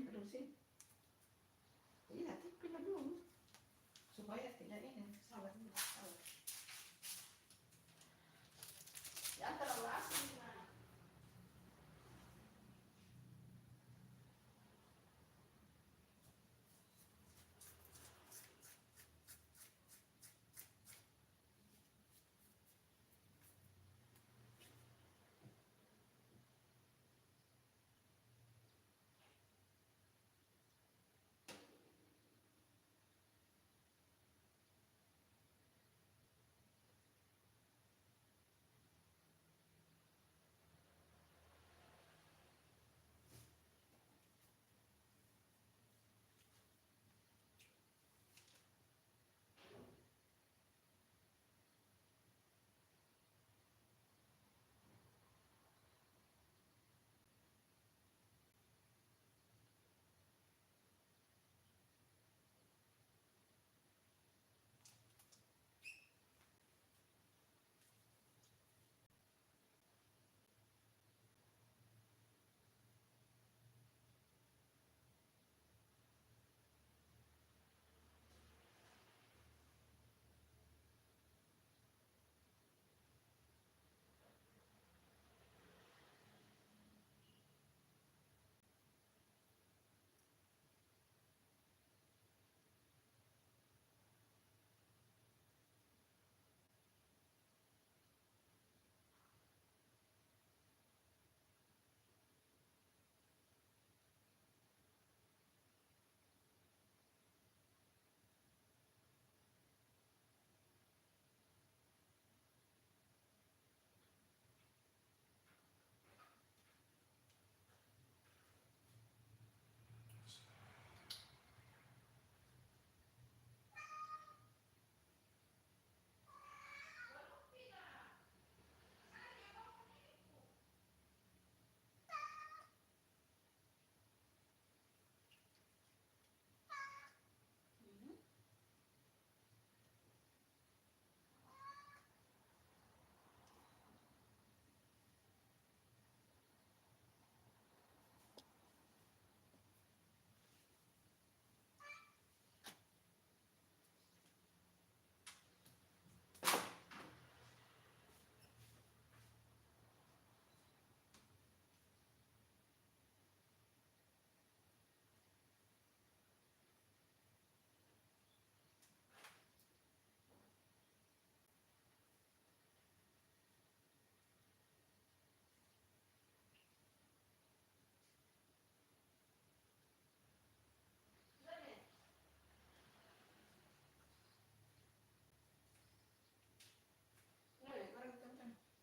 terusin. Iya, tipin dulu supaya tidak ini sabar. Jangan terlalu asin gimana?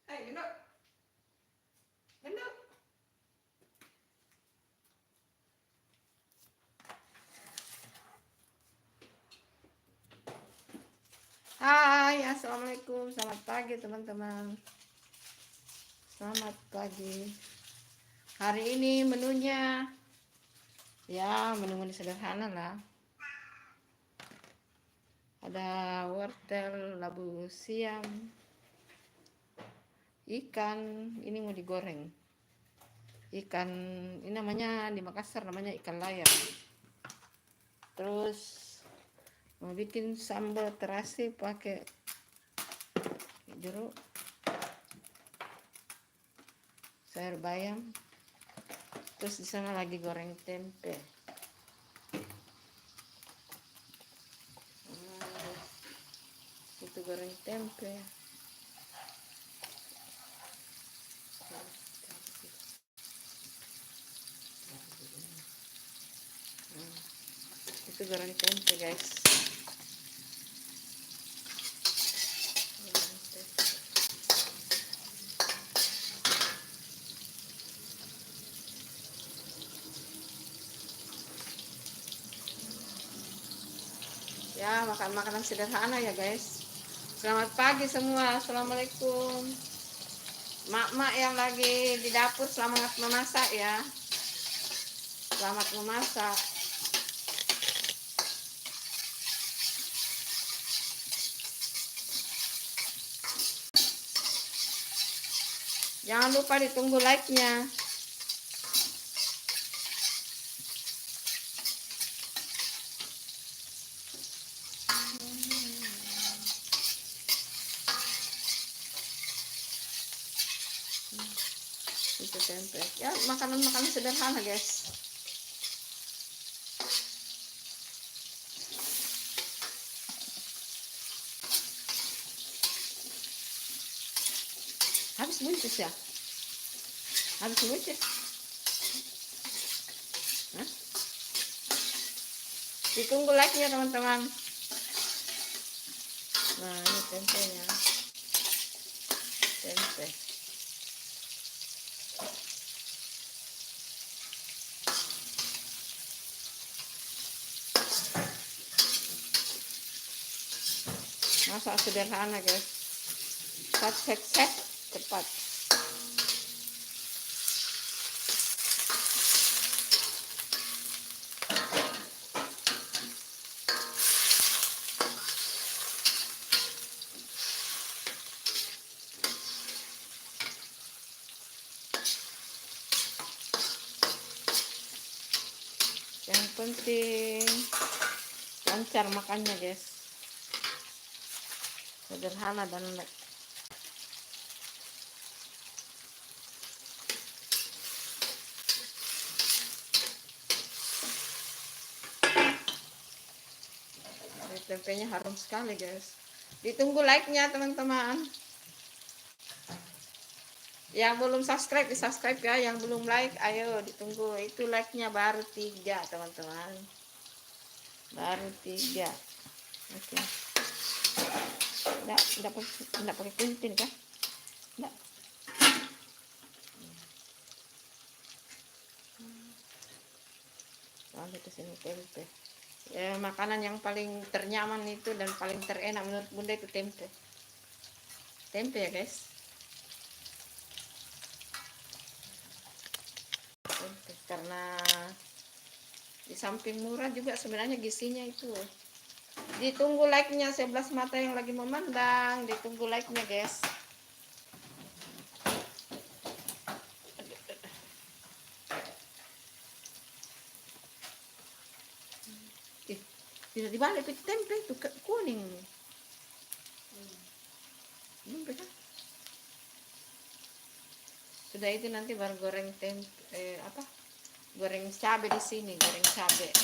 Hey, gendut. Gendut. Hai, assalamualaikum, selamat pagi teman-teman. Selamat pagi. Hari ini menunya ya menu-menu sederhana lah. Ada wortel, labu siam, ikan. Ini mau digoreng. Ikan ini namanya di Makassar namanya ikan layar. Terus mau bikin sambal terasi pakai jeruk, sayur bayam. Terus di sana lagi goreng tempe. Itu goreng tempe. Itu goreng tempe guys. Ya, makan makanan sederhana ya guys. Selamat pagi semua, assalamualaikum. Mak-mak yang lagi di dapur selamat memasak ya. Selamat memasak. Jangan lupa ditunggu like-nya. itu tempe. Ya makanan-makanan sederhana guys. Habis buncis ya? Habis buncis? Hah? Ditunggu like-nya teman-teman. Nah ini tempenya. Tempe. Masak sederhana guys. Set cepat. Yang penting lancar makannya guys, sederhana dan tempenya harum sekali guys. Ditunggu like-nya teman-teman. Yang belum subscribe di subscribe ya, yang belum like ayo ditunggu. Itu like-nya baru 3 teman-teman, baru 3. Oke. Enggak pakai kuntin kah? Enggak. Lanjut ke sini tempe. Ya, makanan yang paling ternyaman itu dan paling terenak menurut bunda itu tempe. Tempe ya guys. Tempe. Karena di samping murah juga sebenarnya gizinya itu. Ditunggu like-nya 11 mata yang lagi memandang. Ditunggu like-nya guys. Tidak dibalik itu tempe itu kuning. Sudah itu nanti baru goreng tempe goreng cabe di sini, goreng cabe.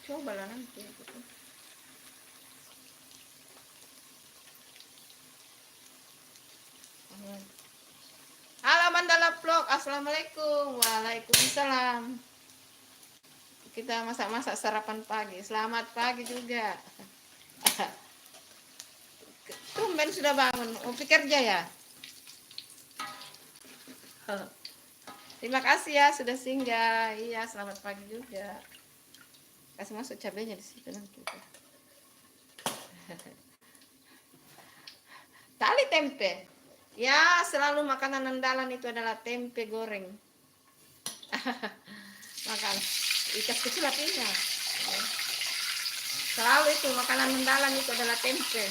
Coba lah nanti gitu. Halo Mandala Vlog, assalamualaikum. Waalaikumsalam. Kita masak-masak sarapan pagi. Selamat pagi juga. Tumben sudah bangun. Mau kerja ya? Terima kasih ya sudah singgah. Iya, selamat pagi juga. Kasih masuk cabenya di situ nanti. Tali tempe. Ya, selalu makanan andalan itu adalah tempe goreng. Makan ikan kecil apinya. Selalu itu makanan andalan itu adalah tempe.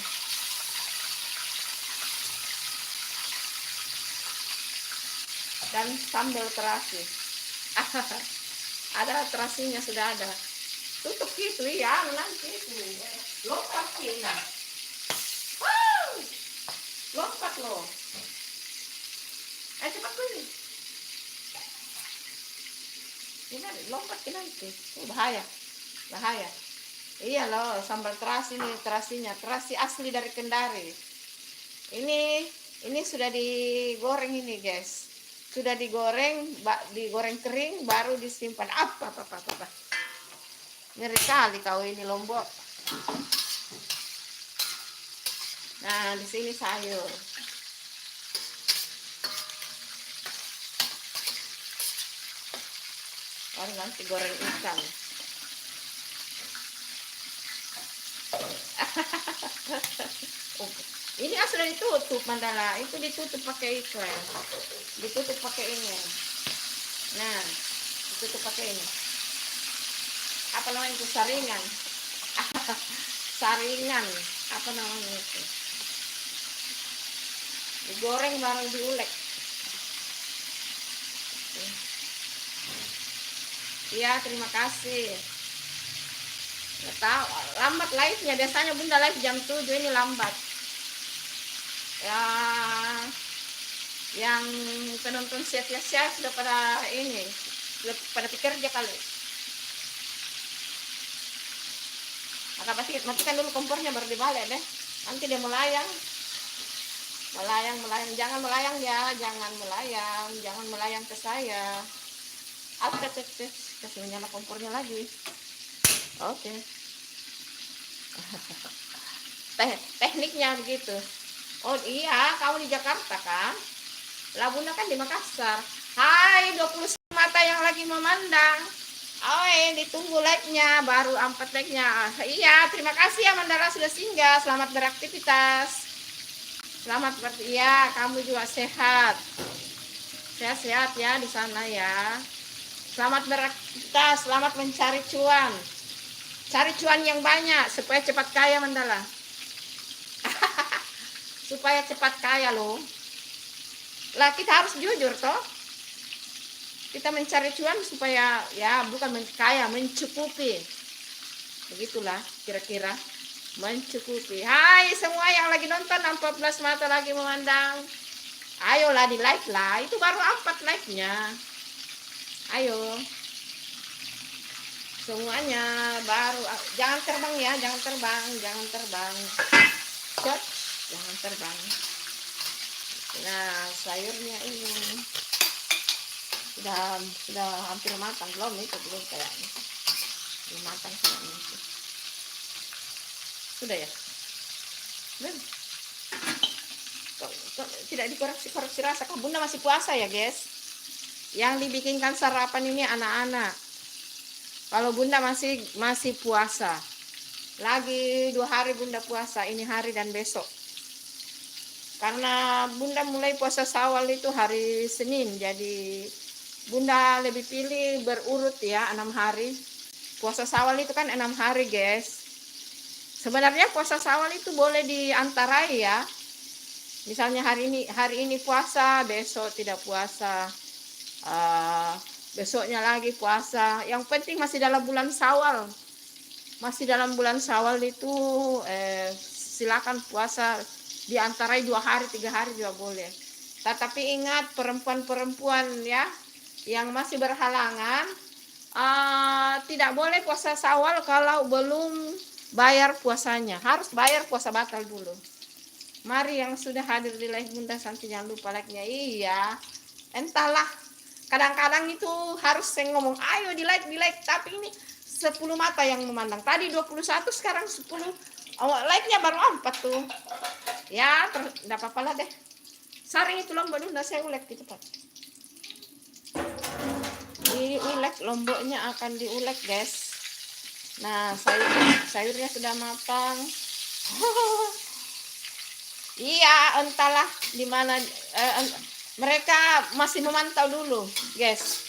Dan sambal terasi. Ada terasinya sudah ada. Tutup gitu ya, nanti itu. Lompat kita. Wow! Lompat loh. Cepat kuning. Ini lompat ke nanti. Bahaya. Bahaya. Iya loh, sambal terasi nih, terasinya. Terasi asli dari Kendari. Ini sudah digoreng ini, guys. Sudah digoreng kering baru disimpan. Apa. Ngeri kali kau ini Lombok. Nah, di sini sayur. Baru nanti goreng ikan. Ini sudah ditutup Mandala. Itu ditutup pakai ikan. Ditutup pakai ini. Nah, ditutup pakai ini. Apa namanya itu, saringan. Saringan apa namanya itu, Digoreng baru diulek. Iya, terima kasih. Nggak tahu, lambat live-nya. Biasanya Bunda live jam 7, ini lambat. Ya, yang penonton siap-siap sudah pada ini, sudah pada bekerja kali. Maka pasti matikan dulu kompornya baru dibalik deh. Nanti dia melayang. Melayang, jangan melayang ya, jangan melayang ke saya. Kasih nyala kompornya lagi. Oke. Tekniknya begitu. Oh iya, kamu di Jakarta kan? Bunda kan di Makassar. Hai 20 mata yang lagi memandang. Ditunggu like-nya, baru 4 like-nya. Iya, terima kasih ya Mandala sudah singgah. Selamat beraktivitas. Selamat iya, kamu juga sehat. Sehat-sehat ya di sana ya. Selamat beraktivitas, selamat mencari cuan. Cari cuan yang banyak supaya cepat kaya Mandala. Supaya cepat kaya loh. Lah kita harus jujur toh. Kita mencari cuan supaya ya bukan kaya, mencukupi. Begitulah kira-kira, mencukupi. Hai semua yang lagi nonton, 14 mata lagi memandang. Ayolah di like lah, itu baru 4 like-nya. Ayo. Semuanya baru, jangan terbang ya, jangan terbang. Shot, jangan terbang. Nah, sayurnya ini sudah hampir matang belum? Itu belum kayaknya. Matang kayaknya itu. Sudah ya? Belum. Kok tidak dikoreksi rasa? Kok Bunda masih puasa ya, guys? Yang dibikinkan sarapan ini anak-anak. Kalau Bunda masih puasa. Lagi 2 hari Bunda puasa, ini hari dan besok. Karena Bunda mulai puasa Syawal itu hari Senin, jadi Bunda lebih pilih berurut ya, 6 hari. Puasa Syawal itu kan 6 hari, guys. Sebenarnya puasa Syawal itu boleh diantarai ya. Misalnya hari ini puasa, besok tidak puasa. Besoknya lagi puasa. Yang penting masih dalam bulan Syawal. Masih dalam bulan Syawal itu silakan puasa diantarai 2 hari, 3 hari juga boleh. Tetapi ingat perempuan-perempuan ya yang masih berhalangan tidak boleh puasa Syawal kalau belum bayar puasanya. Harus bayar puasa batal dulu. Mari yang sudah hadir di live Bunda Santi jangan lupa like-nya. Iya. Entahlah. Kadang-kadang itu harus saya ngomong, ayo di like, tapi ini 10 mata yang memandang. Tadi 21, sekarang 10. Like-nya baru 4 tuh. Ya, enggak apa-apa lah deh. Saring itu lombok dulu, saya ulek di tempat. Diulek, lomboknya akan diulek, guys. Nah, sayurnya sudah matang. Iya, entahlah di mana mereka masih memantau dulu, guys.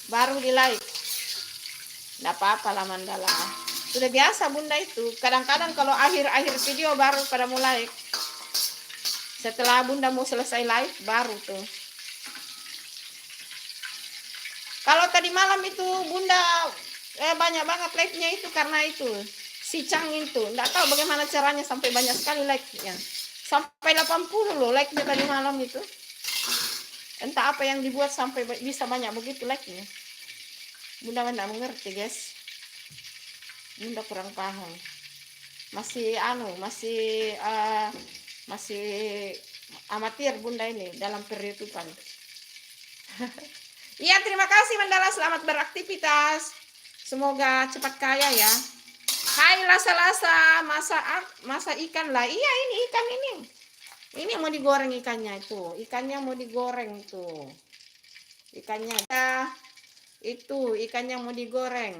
Baru di like. Enggak apa-apa lah Mandala. Sudah biasa Bunda itu. Kadang-kadang kalau akhir-akhir video baru pada mulai. Setelah Bunda mau selesai live baru tuh. Kalau tadi malam itu Bunda banyak banget like-nya itu karena itu si Cang itu. Enggak tahu bagaimana caranya sampai banyak sekali like-nya. Sampai 80 loh like-nya tadi malam itu. Entah apa yang dibuat sampai bisa banyak begitu like-nya. Bunda enggak mengerti, guys. Bunda kurang paham. Masih masih amatir Bunda ini dalam per-YouTubean. Iya, terima kasih Mandala, selamat beraktivitas. Semoga cepat kaya ya. Hai lasa-lasa, masa ikan lah. Iya, ini ikan ini. Ini mau digoreng ikannya itu. Ikannya mau digoreng tuh. Ikannya itu ikannya mau digoreng.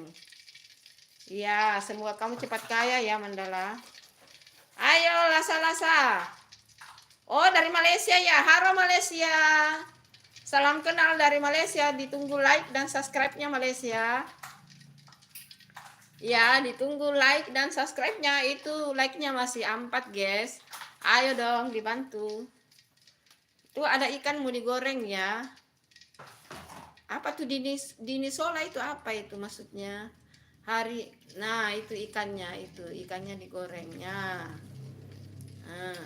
Iya, semoga kamu cepat kaya ya Mandala. Ayo lasa-lasa. Oh, dari Malaysia ya. Halo Malaysia. Salam kenal dari Malaysia, ditunggu like dan subscribe-nya Malaysia. Ya, ditunggu like dan subscribe-nya, itu like-nya masih 4, guys. Ayo dong dibantu. Tuh ada ikan mau digoreng ya. Apa tuh Dini Sola itu apa itu maksudnya? Hari, nah itu ikannya digorengnya. Nah.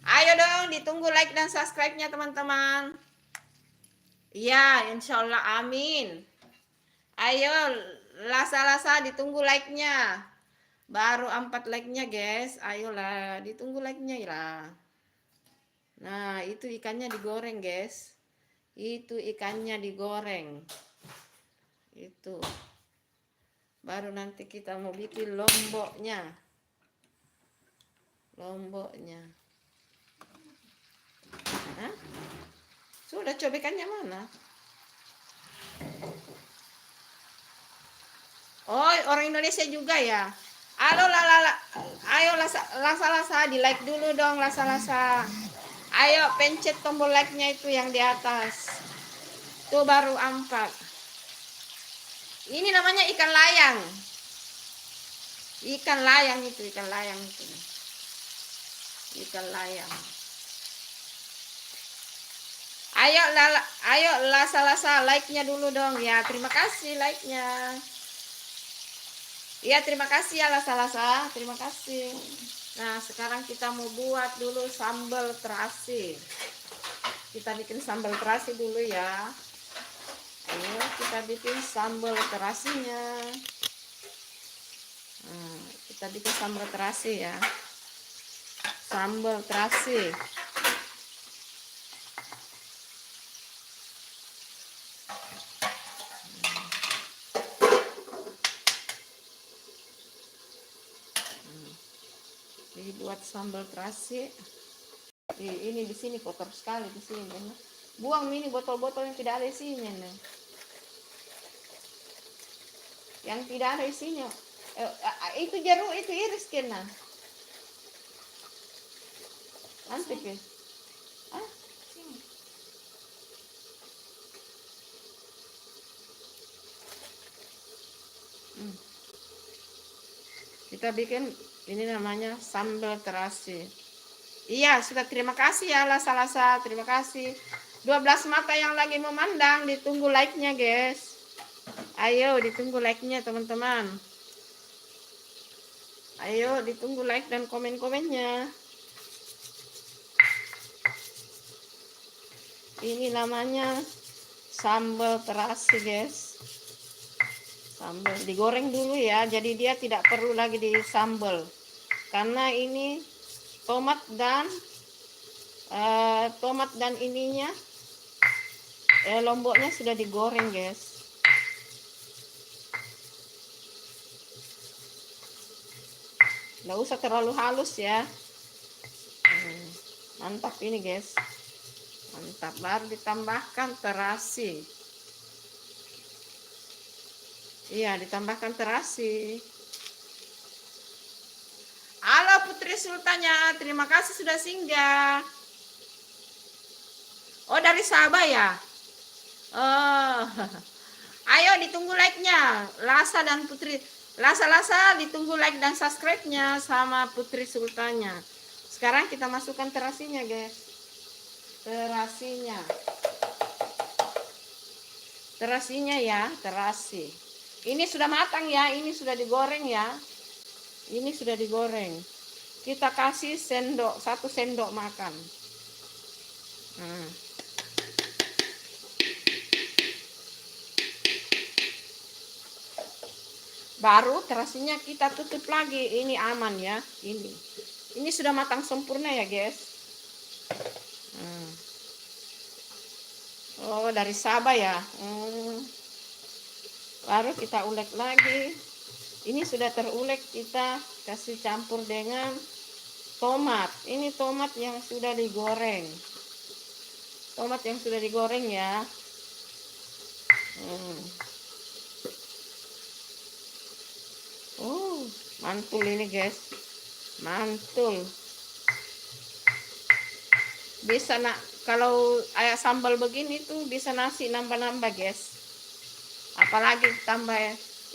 Ayo dong ditunggu like dan subscribe-nya teman-teman. Iya, insya Allah amin. Ayo lasa-lasa ditunggu like-nya. Baru 4 like-nya guys. Ayolah ditunggu like-nya ya. Nah itu ikannya digoreng guys. Itu ikannya digoreng. Itu. Baru nanti kita mau bikin lomboknya. Hah? Sudah cobekannya mana? Oh, orang Indonesia juga ya. Halo lala, ayo lasa di like dulu dong lasa. Ayo pencet tombol like-nya itu yang di atas. Tuh baru 4. Ini namanya ikan layang. Ikan layang itu. Ikan layang. Ayo lasa like-nya dulu dong ya. Terima kasih like-nya. Ya terima kasih ya lasa. Terima kasih. Nah sekarang kita mau buat dulu sambal terasi. Kita bikin sambal terasi dulu ya. Ayo kita bikin sambal terasinya. Nah, kita bikin sambal terasi ya. Sambal terasi. Jadi buat sambal terasi. Ini di sini kotor sekali di sini. Buang ini botol-botol yang tidak ada isinya. Yang tidak ada isinya. Itu jeruk itu iris kena. Nanti ke. Kita bikin ini namanya sambal terasi. Iya, sudah terima kasih ya lasa. Terima kasih. 12 mata yang lagi memandang, ditunggu like-nya, guys. Ayo ditunggu like-nya, teman-teman. Ayo ditunggu like dan komen-komennya. Ini namanya sambal terasi, guys. Sambal digoreng dulu ya, jadi dia tidak perlu lagi disambal. Karena ini tomat dan ininya lomboknya sudah digoreng guys. Nggak usah terlalu halus ya. Mantap ini guys, mantap. Baru ditambahkan terasi. Iya, ditambahkan terasi. Halo Putri Sultannya, terima kasih sudah singgah. Oh dari Sabah ya. Oh, ayo ditunggu like-nya, Lasa dan Putri. Lasa ditunggu like dan subscribe-nya sama Putri Sultannya. Sekarang kita masukkan terasinya guys. Terasinya ya, terasi. Ini sudah matang ya, ini sudah digoreng ya. Ini sudah digoreng. Kita kasih 1 sendok makan. Baru terasinya kita tutup lagi. Ini aman ya. Ini sudah matang sempurna ya guys. Oh dari Sabah ya. Baru kita ulek lagi. Ini sudah terulek, kita kasih campur dengan tomat. Ini tomat yang sudah digoreng. Tomat yang sudah digoreng ya. Mantul ini guys. Mantul. Bisa kalau ayam sambal begini tuh bisa nasi nambah-nambah guys. Apalagi tambah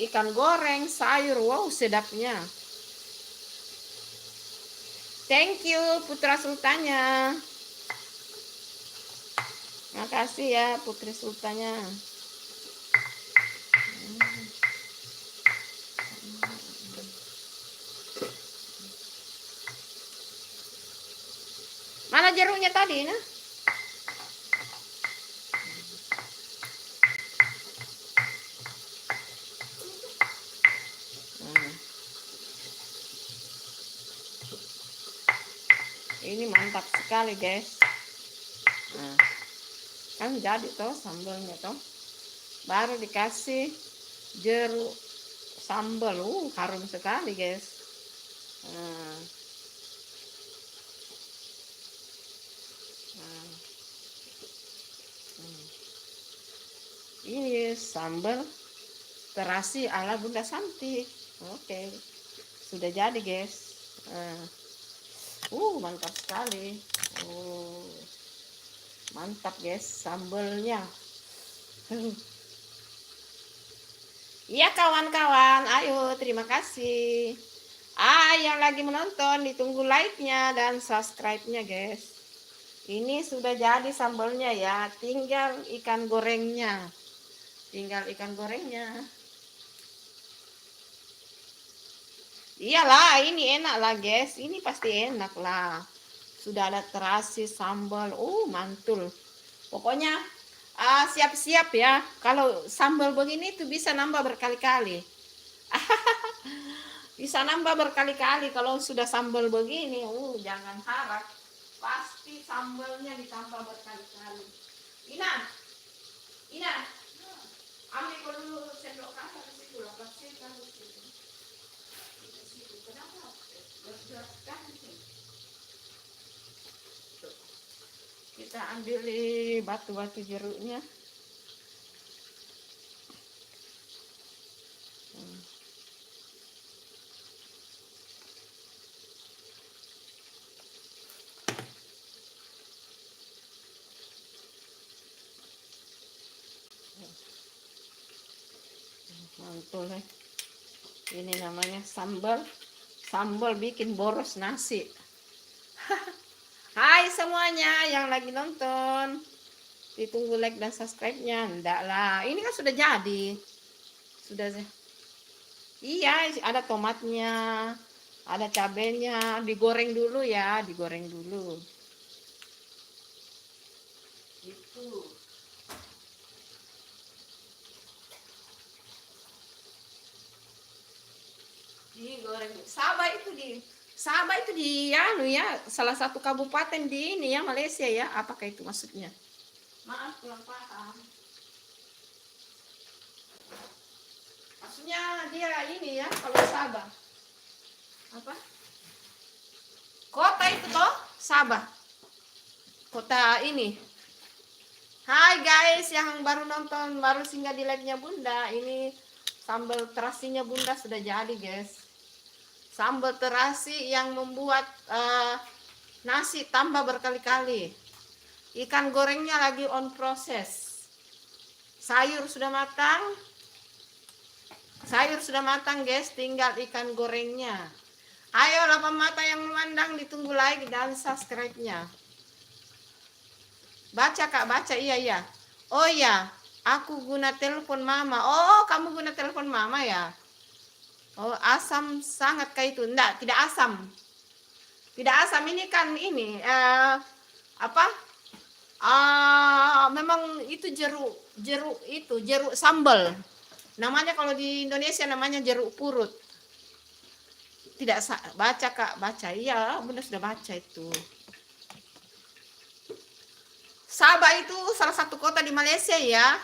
ikan goreng, sayur, wow sedapnya. Thank you Putra Sultannya. Makasih ya Putri Sultannya. Mana jeruknya tadi, nah? Ini mantap sekali, guys. Nah, kan jadi toh sambalnya toh. Baru dikasih jeruk sambal. Harum sekali, guys. Nah. Ini sambal terasi ala Bunda Santi. Oke, sudah jadi, guys. Mantap sekali. Mantap, guys, sambalnya. Iya kawan-kawan, ayo terima kasih. Yang lagi menonton ditunggu like-nya dan subscribe-nya, guys. Ini sudah jadi sambalnya ya, tinggal ikan gorengnya. Iyalah, ini enak lah, guys. Ini pasti enak lah. Sudah ada terasi sambal. Mantul. Pokoknya siap-siap ya. Kalau sambal begini tuh bisa nambah berkali-kali. Bisa nambah berkali-kali kalau sudah sambal begini. Jangan harap. Pasti sambalnya ditambah berkali-kali. Ina, ambil dulu sendok kasar di situ lah. Bersihkan di situ. Kenapa? Kita ambil batu-batu jeruknya. Mantul ya. Ini namanya sambal bikin boros nasi. Hai semuanya yang lagi nonton, ditunggu like dan subscribe-nya. Enggak lah, ini kan sudah jadi. Iya, ada tomatnya, ada cabenya, digoreng dulu ya, itu. Digoreng. Sabah itu di salah satu kabupaten di ini ya, Malaysia ya. Apakah itu maksudnya? Maaf kurang paham. Maksudnya dia ini ya, kalau Sabah. Apa? Kota itu toh, Sabah. Kota ini. Hai guys, yang baru nonton, baru singgah di live-nya Bunda. Ini sambal terasinya Bunda sudah jadi, guys. Sambal terasi yang membuat nasi tambah berkali-kali. Ikan gorengnya lagi on proses. Sayur sudah matang, guys. Tinggal ikan gorengnya. Ayo 8 mata yang memandang, ditunggu like dan subscribe-nya. Baca Kak, baca. Iya. Oh ya, aku guna telepon mama. Oh, kamu guna telepon mama ya? Oh, asam sangat kayak itu. Enggak, tidak asam. Tidak asam, ini kan ini memang itu jeruk sambal. Namanya kalau di Indonesia namanya jeruk purut. Tidak baca Kak, baca. Iya, Bunda sudah baca itu. Sabah itu salah satu kota di Malaysia ya.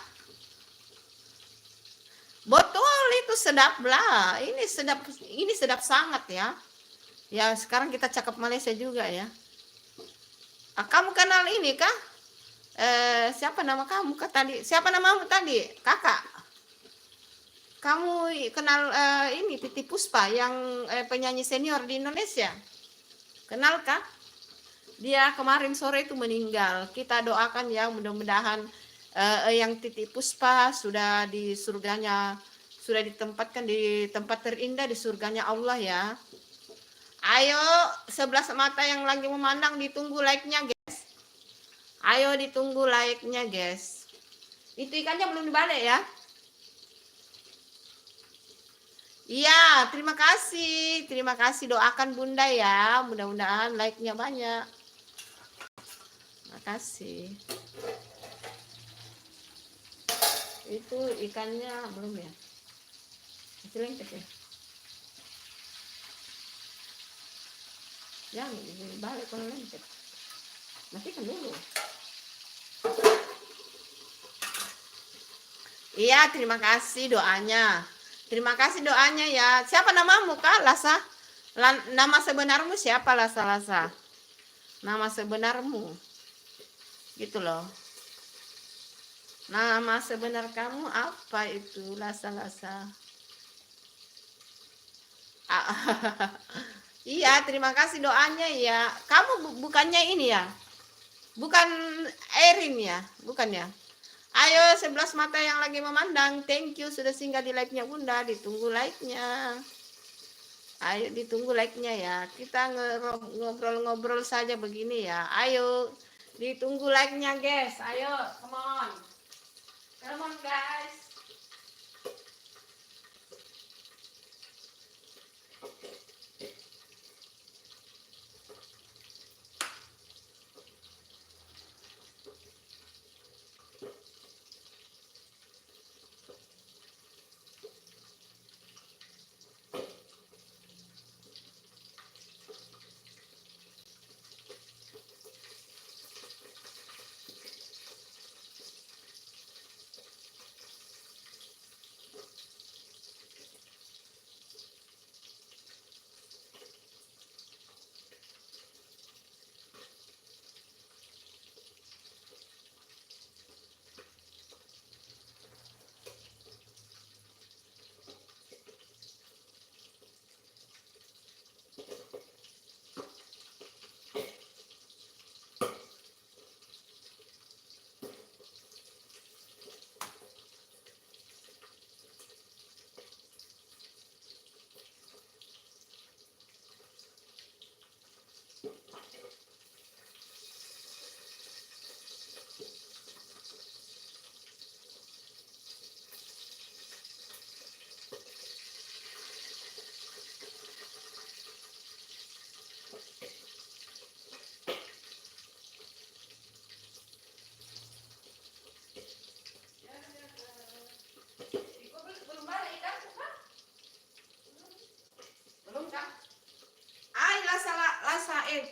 Betul, itu sedap lah. Ini sedap sangat ya. Ya, sekarang kita cakap Malaysia juga ya. Kamu kenal ini kah? Siapa nama kamu tadi? Siapa namamu tadi? Kakak. Kamu kenal ini Titi Puspa yang penyanyi senior di Indonesia? Kenal kah? Dia kemarin sore itu meninggal. Kita doakan ya, mudah-mudahan yang Titi Puspa sudah di surganya, sudah ditempatkan di tempat terindah di surganya Allah ya. Ayo 11 mata yang lagi memandang, ditunggu like-nya, guys. Ayo ditunggu like-nya guys. Itu ikannya belum dibalik ya. Iya, terima kasih. Terima kasih, doakan Bunda ya. Mudah-mudahan like-nya banyak. Makasih. Itu ikannya belum ya? Masih lengket ya? Ya, balik kalau lengket. Matikan dulu. Iya, terima kasih doanya. Terima kasih doanya ya. Siapa namamu, Kak? Lasa? Nama sebenarmu siapa, Lasa? Nama sebenarmu. Gitu loh. Nama sebenar kamu apa itu, Lasa? Iya, terima kasih doanya ya. Kamu bukannya ini ya? Bukan Erin ya? Bukan ya? Ayo 11 mata yang lagi memandang. Thank you sudah singgah di like-nya Bunda. Ditunggu like-nya. Ayo ditunggu like-nya ya. Kita ngobrol-ngobrol saja begini ya. Ayo ditunggu like-nya guys. Ayo, come on. Come on guys.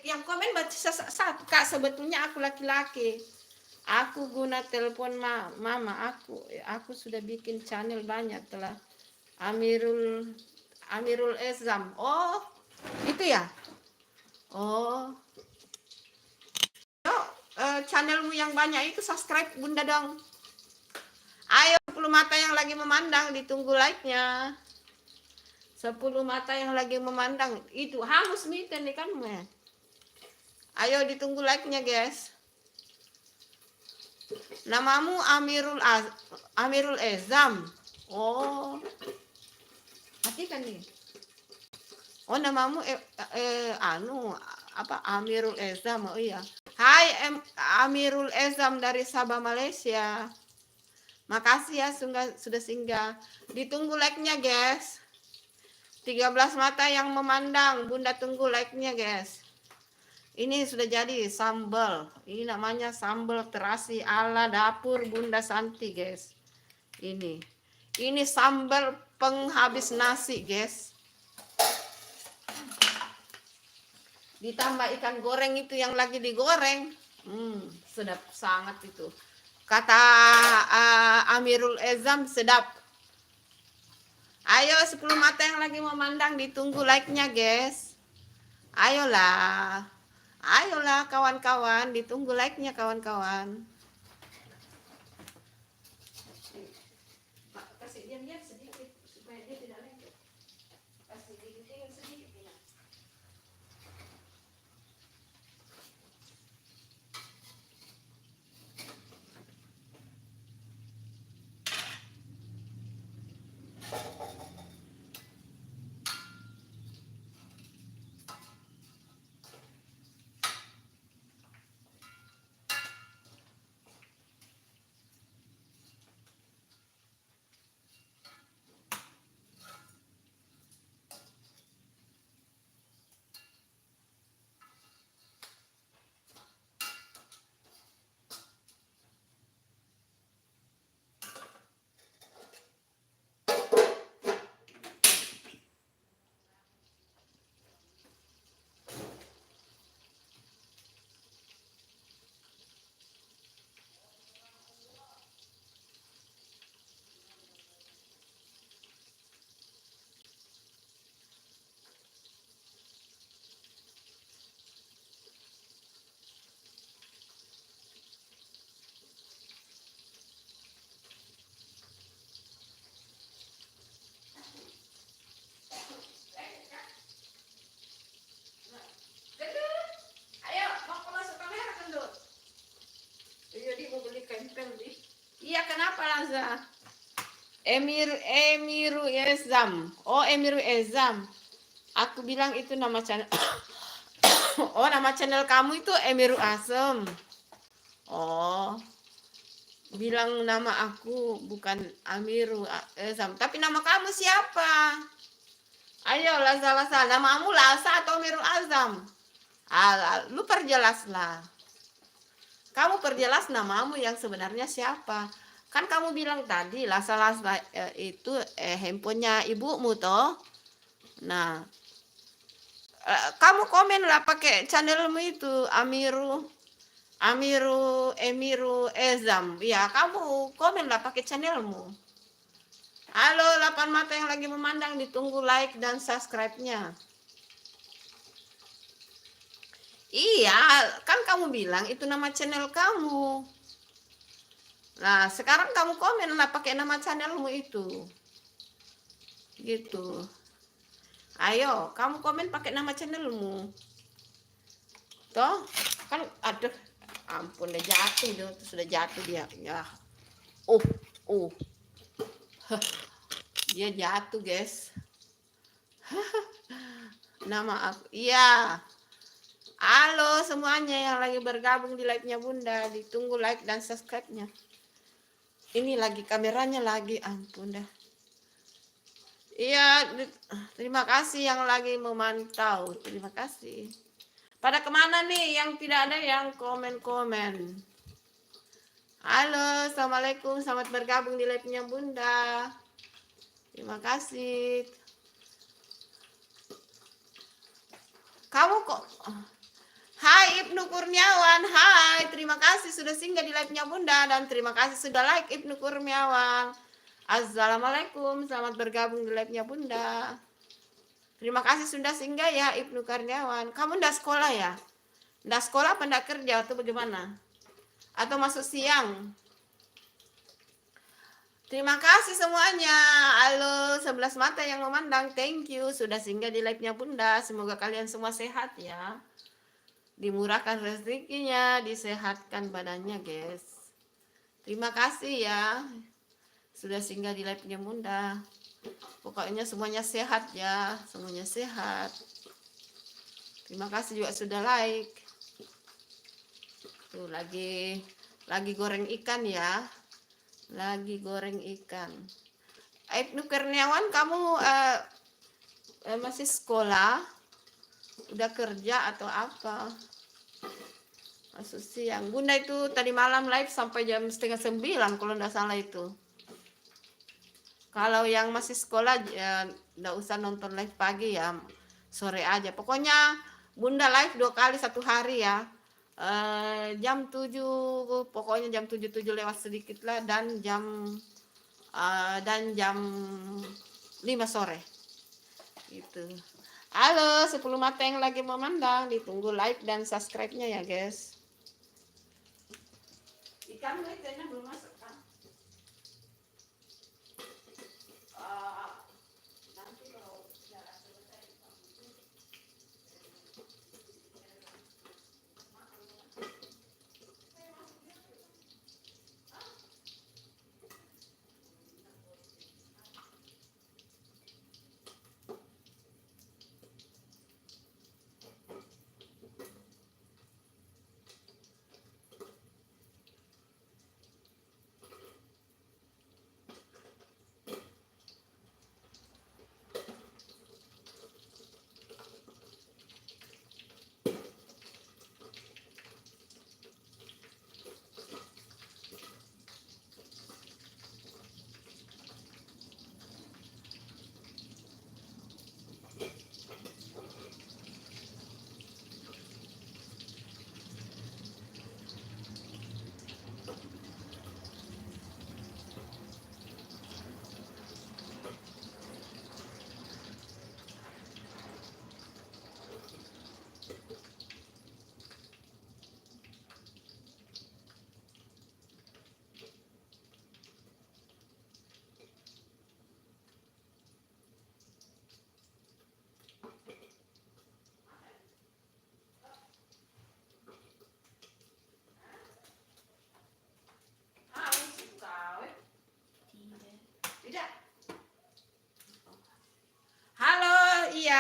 Yang komen baca satu Kak, sebetulnya aku laki-laki. Aku guna telepon mama aku sudah bikin channel banyak telah. Amirul Ezam. Oh, itu ya? Oh. Channelmu yang banyak itu subscribe Bunda dong. Ayo 10 mata yang lagi memandang, ditunggu like-nya. 10 mata yang lagi memandang. Itu hangus miten nih kan. Ayo ditunggu like-nya guys. Namamu Amirul Ezam. Oh. Matikan nih. Oh, namamu Amirul Ezam. Oh iya. Hai Amirul Ezam dari Sabah, Malaysia. Makasih ya sudah singgah. Ditunggu like-nya guys. 13 mata yang memandang. Bunda tunggu like-nya guys. Ini sudah jadi sambal. Ini namanya sambal terasi ala dapur Bunda Santi guys. Ini sambal penghabis nasi guys. Ditambah ikan goreng itu yang lagi digoreng. Sedap sangat itu. Kata Amirul Ezam sedap. Ayo 10 mata yang lagi memandang, ditunggu like-nya guys. Ayolah kawan-kawan, ditunggu like-nya kawan-kawan. Kasih diam-diam sedikit supaya dia tidak lengket. Kasih dingin sedikit ya. Emiru Ezam. Oh, Emiru Ezam. Aku bilang itu nama channel. Oh, nama channel kamu itu Emiru Asem. Oh, bilang nama aku bukan Amiru Ezam. Tapi nama kamu siapa? Ayo, Lasa. Namamu Lasa atau Amiru Azam? Lu perjelaslah. Kamu perjelas namamu yang sebenarnya siapa? Kan kamu bilang tadi Lasa itu handphonenya ibumu toh. Nah, kamu komen lah pakai channelmu itu Emiru Ezam. Ya, kamu komen lah pakai channelmu. Halo, 8 mata yang lagi memandang, ditunggu like dan subscribe-nya. Iya, kan kamu bilang itu nama channel kamu. Nah, sekarang kamu komen lah pakai nama channelmu itu. Gitu. Ayo, kamu komen pakai nama channelmu. Toh, kan aduh, ampun udah jatuh dia, sudah jatuh dia. Ya. Dia jatuh, guys. Nama aku. Iya. Halo semuanya yang lagi bergabung di live-nya Bunda, ditunggu like dan subscribe-nya. Ini lagi kameranya lagi, ampun dah. Iya, terima kasih yang lagi memantau. Terima kasih. Pada kemana nih yang tidak ada yang komen-komen? Halo, assalamualaikum, selamat bergabung di live-nya Bunda. Terima kasih. Kamu kok? Hai Ibnu Kurniawan, hai, terima kasih sudah singgah di live-nya Bunda dan terima kasih sudah like Ibnu Kurniawan. Assalamualaikum, selamat bergabung di live-nya Bunda. Terima kasih sudah singgah ya Ibnu Kurniawan. Kamu ndak sekolah ya? Ndak sekolah apa ndak kerja atau bagaimana? Atau masuk siang? Terima kasih semuanya. Halo 11 mata yang memandang, thank you sudah singgah di live-nya Bunda. Semoga kalian semua sehat ya. Dimurahkan rezekinya, disehatkan badannya, guys. Terima kasih ya sudah singgah di live-nya Bunda. Pokoknya semuanya sehat ya, semuanya sehat. Terima kasih juga sudah like. Tuh lagi goreng ikan ya. Lagi goreng ikan. Ibnu Kurniawan, kamu masih sekolah? Udah kerja atau apa? Masuk siang. Bunda itu tadi malam live sampai jam 8:30 kalau nggak salah itu. Kalau yang masih sekolah ya nggak usah nonton live pagi ya, sore aja. Pokoknya Bunda live 2 kali satu hari ya. Jam 7, pokoknya jam 7 lewat sedikit lah, dan jam 5 sore. Gitu. Halo 10 mata yang lagi memandang, ditunggu like dan subscribe-nya ya, guys. Ikan itu belum masuk kan? Nanti kalau sudah selesai.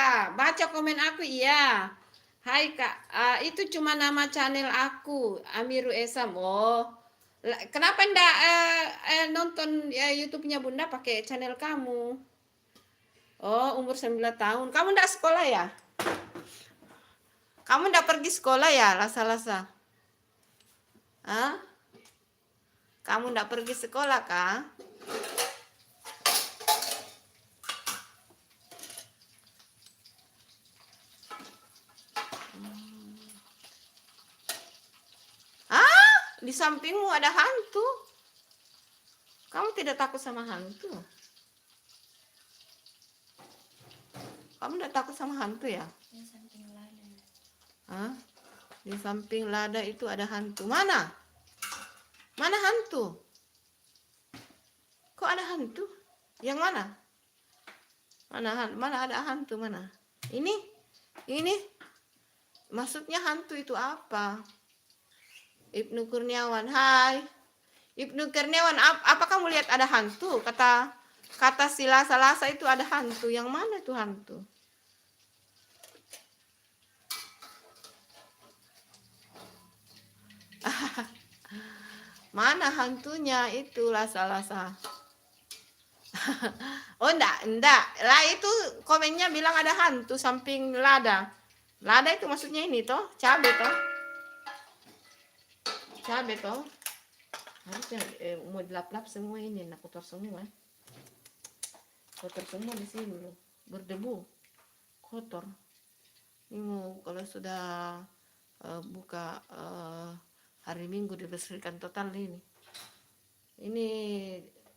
Kak, baca komen aku iya. Hai Kak, itu cuma nama channel aku, Amiru Esam. Oh, kenapa enggak nonton YouTube-nya Bunda pakai channel kamu? Oh, umur 9 tahun. Kamu enggak sekolah ya? Kamu enggak pergi sekolah ya, Lasa-Lasa? Hah? Kamu enggak pergi sekolah, Kak? Ah, di sampingmu ada hantu. Kamu tidak takut sama hantu? Kamu tidak takut sama hantu ya? Di samping lada. Hah? Di samping lada itu ada hantu. Mana? Mana hantu? Kok ada hantu? Yang mana? Mana ada hantu mana? Ini? Ini? Maksudnya hantu itu apa? Ibnu Kurniawan, hai. Ibnu Kurniawan, apa kamu lihat ada hantu? Kata si Lasa-Lasa itu ada hantu. Yang mana itu hantu? Mana hantunya itu Lasa-Lasa? Oh enggak. Lah itu komennya bilang ada hantu samping lada. Lada itu maksudnya ini toh, cabe toh. Cabe toh. Harusnya mau dilap-lap semua ini, nak kotor semua. Kotor semua di sini loh. Berdebu. Kotor. Ini mau kalau sudah buka hari Minggu dibersihkan total ini. Ini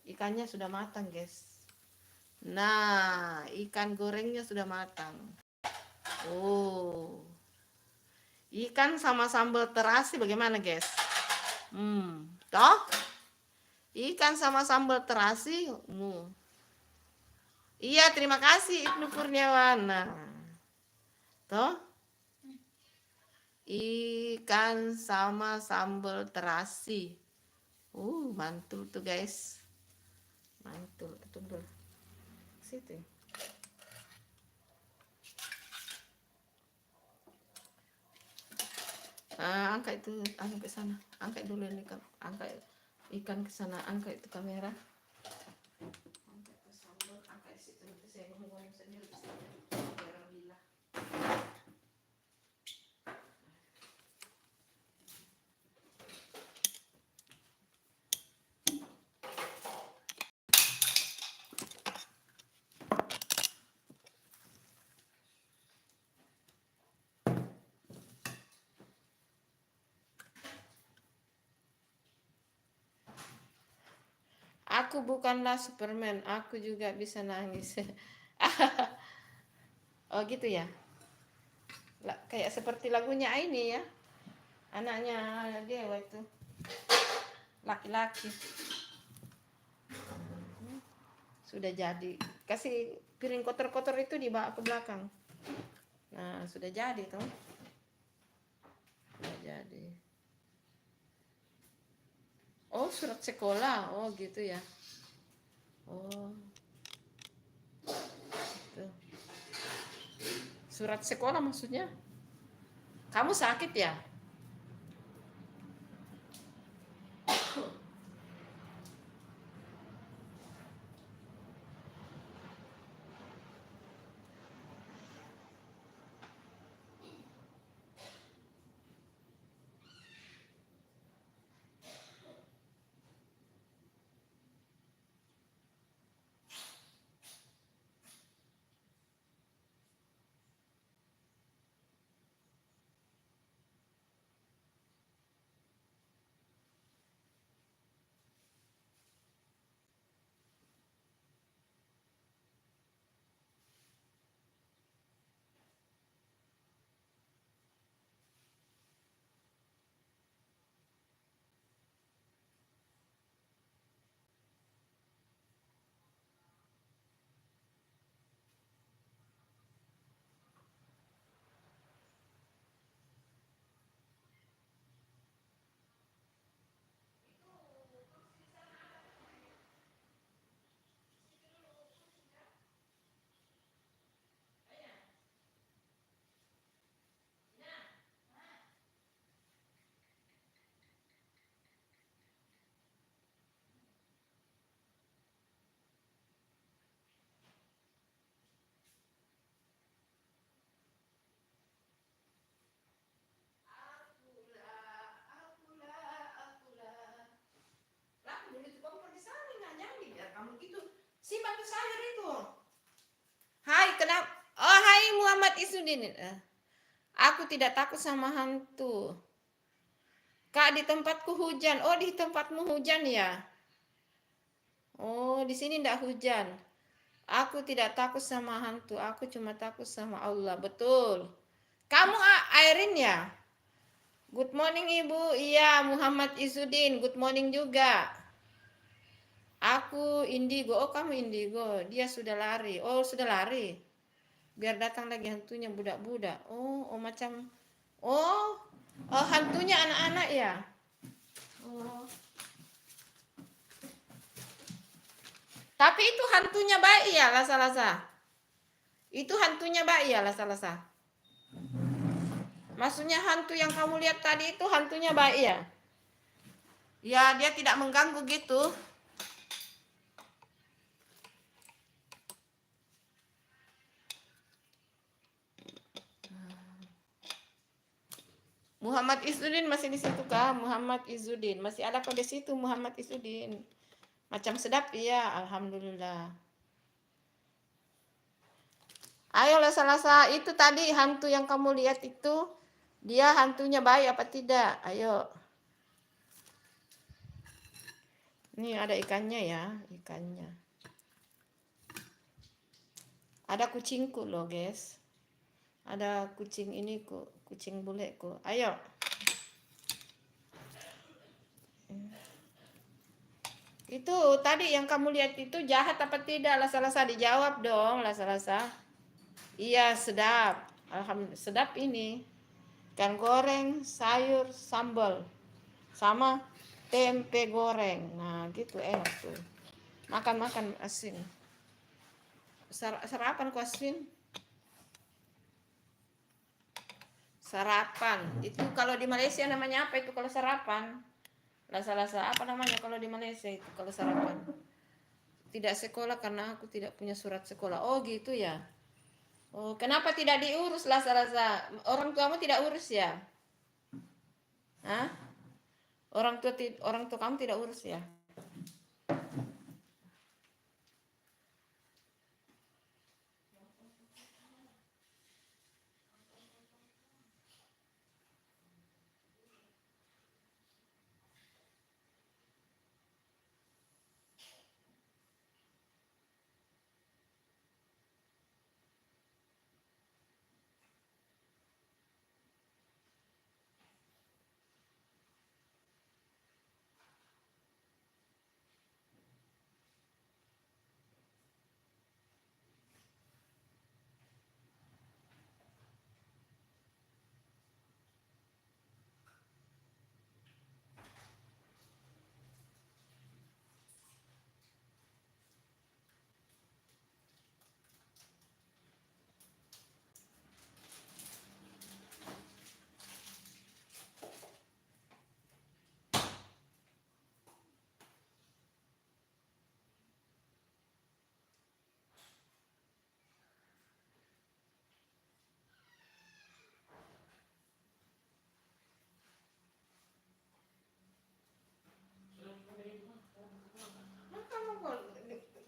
ikannya sudah matang, guys. Nah, ikan gorengnya sudah matang. Oh. Ikan sama sambal terasi bagaimana, guys? Toh? Ikan sama sambal terasi. Iya, terima kasih Ibnu Kurniawan. Nah. Toh? Ikan sama sambal terasi. Mantul tuh, guys. Mantul, tutup dulu. Situ. Angkat itu ke sana. Angkat dulu ini, angkat ikan ke sana, angkat itu kamera. Angkat ke sambal, angkat situ nanti saya ngomong sendiri biar bila. Aku bukanlah Superman, aku juga bisa nangis. Oh gitu ya. Kayak seperti lagunya ini ya. Anaknya dia waktu laki-laki. Sudah jadi. Kasih piring kotor-kotor itu dibawa ke belakang. Nah, sudah jadi tuh. Sudah jadi. Oh, surat sekolah. Oh, gitu ya. Oh. Tuh. Surat sekolah maksudnya? Kamu sakit ya? Si bantu sayur itu. Hai, kenapa? Oh, hai Muhammad Isudin. Aku tidak takut sama hantu. Kak, di tempatku hujan. Oh, di tempatmu hujan ya? Oh, di sini tidak hujan. Aku tidak takut sama hantu. Aku cuma takut sama Allah. Betul. Kamu Airin ya? Good morning Ibu. Iya, Muhammad Isudin. Good morning juga. Aku Indigo. Oh, kamu Indigo. Dia sudah lari. Oh, sudah lari. Biar datang lagi hantunya budak-budak. Oh, macam. Oh, hantunya anak-anak ya. Oh. Tapi itu hantunya baik ya, lasa-lasa. Itu hantunya baik ya, lasa-lasa. Maksudnya hantu yang kamu lihat tadi itu hantunya baik ya? Ya, dia tidak mengganggu gitu. Muhammad Izudin masih di situ kah? Muhammad Izudin masih ada kok di situ. Muhammad Izudin macam sedap ya, alhamdulillah. Ayo lasa-lasa, itu tadi hantu yang kamu lihat itu dia hantunya baik apa tidak? Ayo. Ini ada ikannya ya, ikannya. Ada kucingku loh guys. Ada kucing ini ku, kucing buleku. Ayo. Itu tadi yang kamu lihat itu jahat apa tidak? Lasa-lasa dijawab dong, lasa-lasa. Iya, sedap. Alhamdulillah, sedap ini. Ikan goreng, sayur, sambal. Sama tempe goreng. Nah, gitu enak tuh. Makan-makan asin. Sarapan ku asin. Sarapan. Itu kalau di Malaysia namanya apa itu kalau sarapan? Lasa-lasa apa namanya kalau di Malaysia itu kalau sarapan? Tidak sekolah karena aku tidak punya surat sekolah. Oh gitu ya. Oh, kenapa tidak diurus lasa-lasa? Orang tuamu tidak urus ya? Hah? Orang tua kamu tidak urus ya?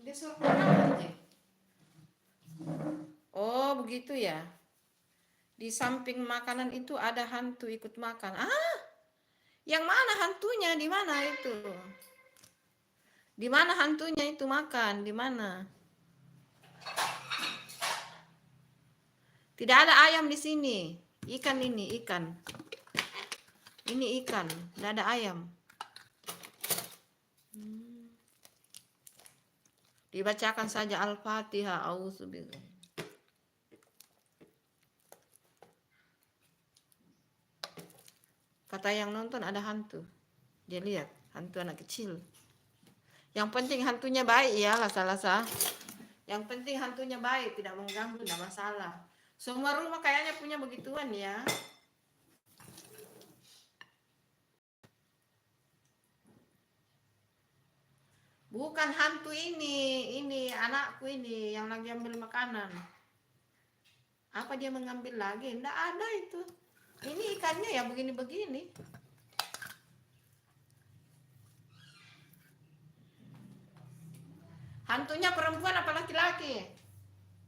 Disuruh pulang aja. Oh begitu ya. Di samping makanan itu ada hantu ikut makan. Ah, yang mana hantunya? Di mana itu? Di mana hantunya itu makan? Di mana? Tidak ada ayam di sini. Ikan ini, ikan. Ini ikan, tidak ada ayam. Dibacakan saja Al-Fatihah. Auzubillah. Kata yang nonton ada hantu. Dia lihat hantu anak kecil. Yang penting hantunya baik ya, lasa-lasa. Yang penting hantunya baik, tidak mengganggu, tidak masalah. Semua rumah kayaknya punya begituan ya. Bukan hantu ini anakku ini yang lagi ambil makanan. Apa dia mengambil lagi? Tidak ada itu. Ini ikannya ya begini-begini. Hantunya perempuan apa laki-laki?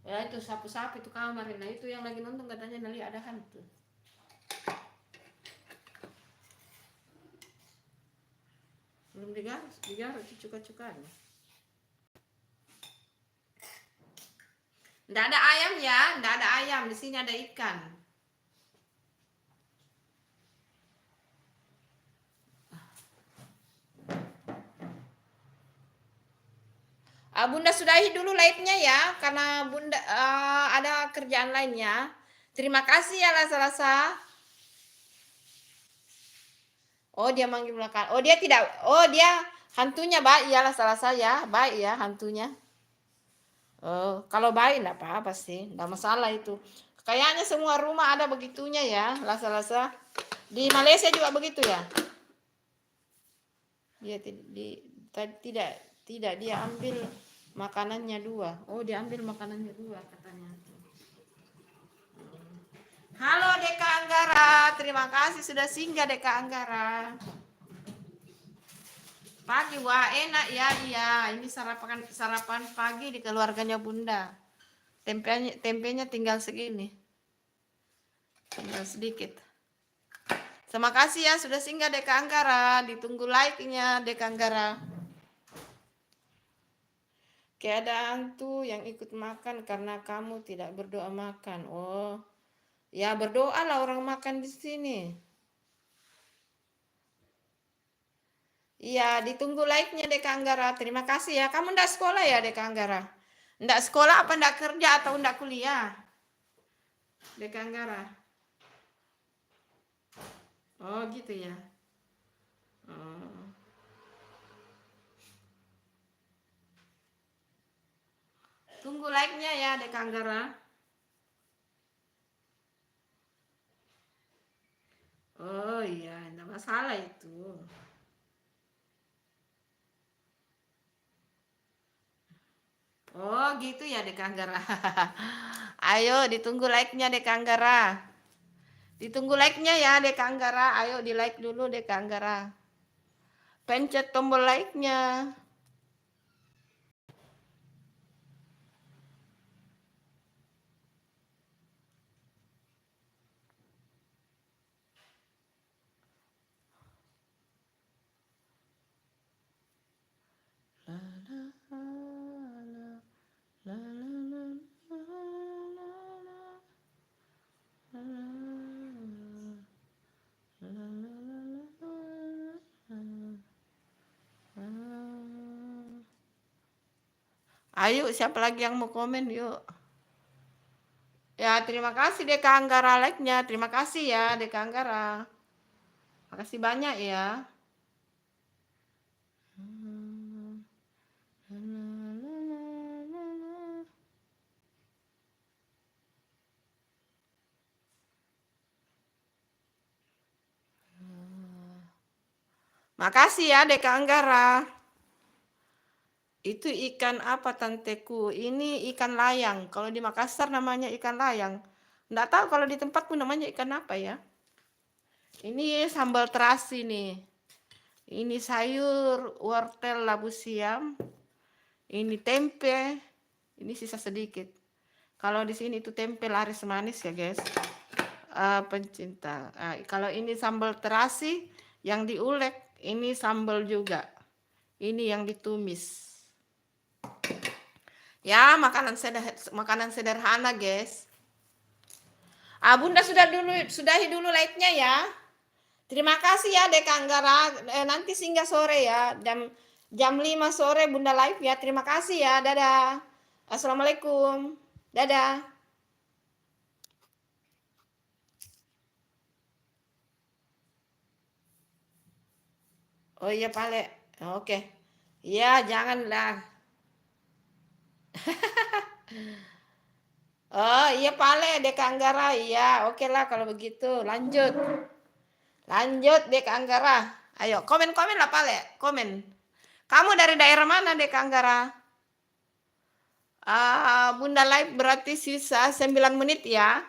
Ya itu sapu-sapu itu kamar. Nah itu yang lagi nonton katanya Nali ada hantu. Belum digaruk cuka-cukanya. Nggak ada ayam ya, nggak ada ayam. Di sini ada ikan. Bunda sudahi dulu live-nya ya, karena Bunda ada kerjaan lainnya. Terima kasih ya Lasa-Lasa. Oh dia manggil belakang. Oh dia tidak. Oh dia hantunya baik ya Lasa-Lasa ya, baik ya hantunya. Oh kalau baik enggak apa-apa sih, enggak masalah itu. Kayaknya semua rumah ada begitunya ya Lasa-Lasa. Di Malaysia juga begitu ya. Dia tidak dia ambil makanannya 2. Oh dia ambil makanannya 2 katanya. Halo Deka Anggara, terima kasih sudah singgah Deka Anggara. Pagi wah enak ya, iya. Ini sarapan pagi di keluarganya Bunda. Tempenya tinggal segini. Tinggal sedikit. Terima kasih ya sudah singgah Deka Anggara. Ditunggu like-nya Deka Anggara. Kayak ada hantu yang ikut makan karena kamu tidak berdoa makan. Oh. Ya berdoa lah orang makan di sini. Iya, ditunggu like-nya Deka Anggara. Terima kasih ya. Kamu ndak sekolah ya Deka Anggara? Ndak sekolah apa ndak kerja atau ndak kuliah? Deka Anggara. Oh gitu ya. Oh. Tunggu like-nya ya Deka Anggara. Oh iya, ndak masalah itu. Oh gitu ya Deka Anggara. Ayo ditunggu like-nya Deka Anggara. Ditunggu like-nya ya Deka Anggara. Ayo di like dulu Deka Anggara. Pencet tombol like-nya. Ayo siapa lagi yang mau komen yuk. Ya terima kasih Deka Anggara like-nya. Terima kasih ya Deka Anggara. Makasih banyak ya. Makasih ya Deka Anggara. Itu ikan apa tanteku? Ini ikan layang. Kalau di Makassar namanya ikan layang. Nggak tahu kalau di tempatku namanya ikan apa ya. Ini sambal terasi nih. Ini sayur wortel labu siam. Ini tempe. Ini sisa sedikit. Kalau di sini itu tempe laris manis ya guys. Pencinta. Kalau ini sambal terasi yang diulek. Ini sambal juga. Ini yang ditumis. Ya, makanan sederhana, guys. Bunda sudahi dulu like-nya ya. Terima kasih ya Deka Anggara. Nanti singgah sore ya. Jam 5 sore Bunda live ya. Terima kasih ya. Dadah. Assalamualaikum. Dadah. Oh iya, Pale. Oke. Ya, janganlah. Oh iya Pale Deka Anggara. Iya, oke lah kalau begitu. Lanjut Deka Anggara. Ayo komen-komen lah Pale. Komen. Kamu dari daerah mana Deka Anggara? Bunda live berarti sisa 9 menit ya.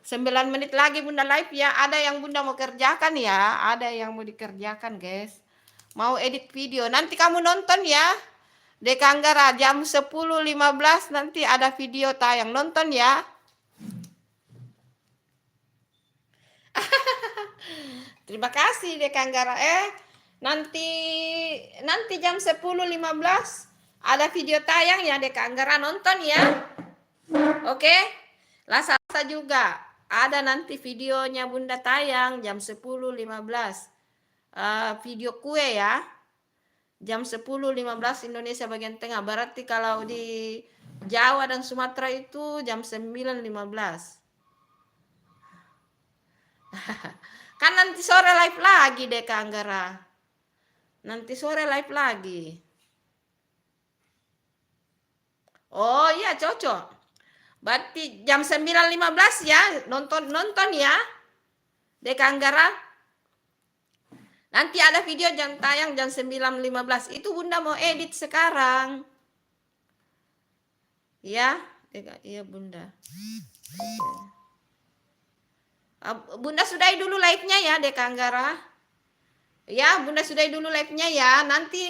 9 menit lagi Bunda live ya. Ada yang Bunda mau kerjakan ya. Ada yang mau dikerjakan guys. Mau edit video. Nanti kamu nonton ya. Dek Anggara jam 10.15 nanti ada video tayang. Nonton ya. Terima kasih Dek Anggara. Nanti jam 10.15 ada video tayang ya Dek Anggara, nonton ya. Oke? Lasa juga ada nanti videonya Bunda tayang jam 10.15. Video kue ya. Jam 10.15 Indonesia bagian tengah. Berarti kalau di Jawa dan Sumatera itu jam 9.15. Kan nanti sore live lagi deh Kak Anggara. Nanti sore live lagi. Oh iya cocok. Berarti jam 9.15 ya. Nonton ya. Dek Anggara. Nanti ada video jam tayang jam 9.15. Itu Bunda mau edit sekarang. Ya. Iya Bunda. Bunda sudahi dulu live-nya ya Dek Anggara. Ya, Bunda sudahi dulu live-nya ya. Nanti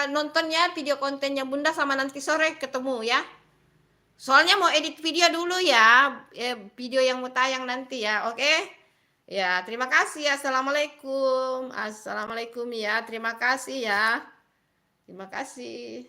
nontonnya video kontennya Bunda sama nanti sore ketemu ya. Soalnya mau edit video dulu ya. Video yang mau tayang nanti ya. Oke? Ya, terima kasih. Assalamualaikum. Assalamualaikum ya. Terima kasih ya. Terima kasih.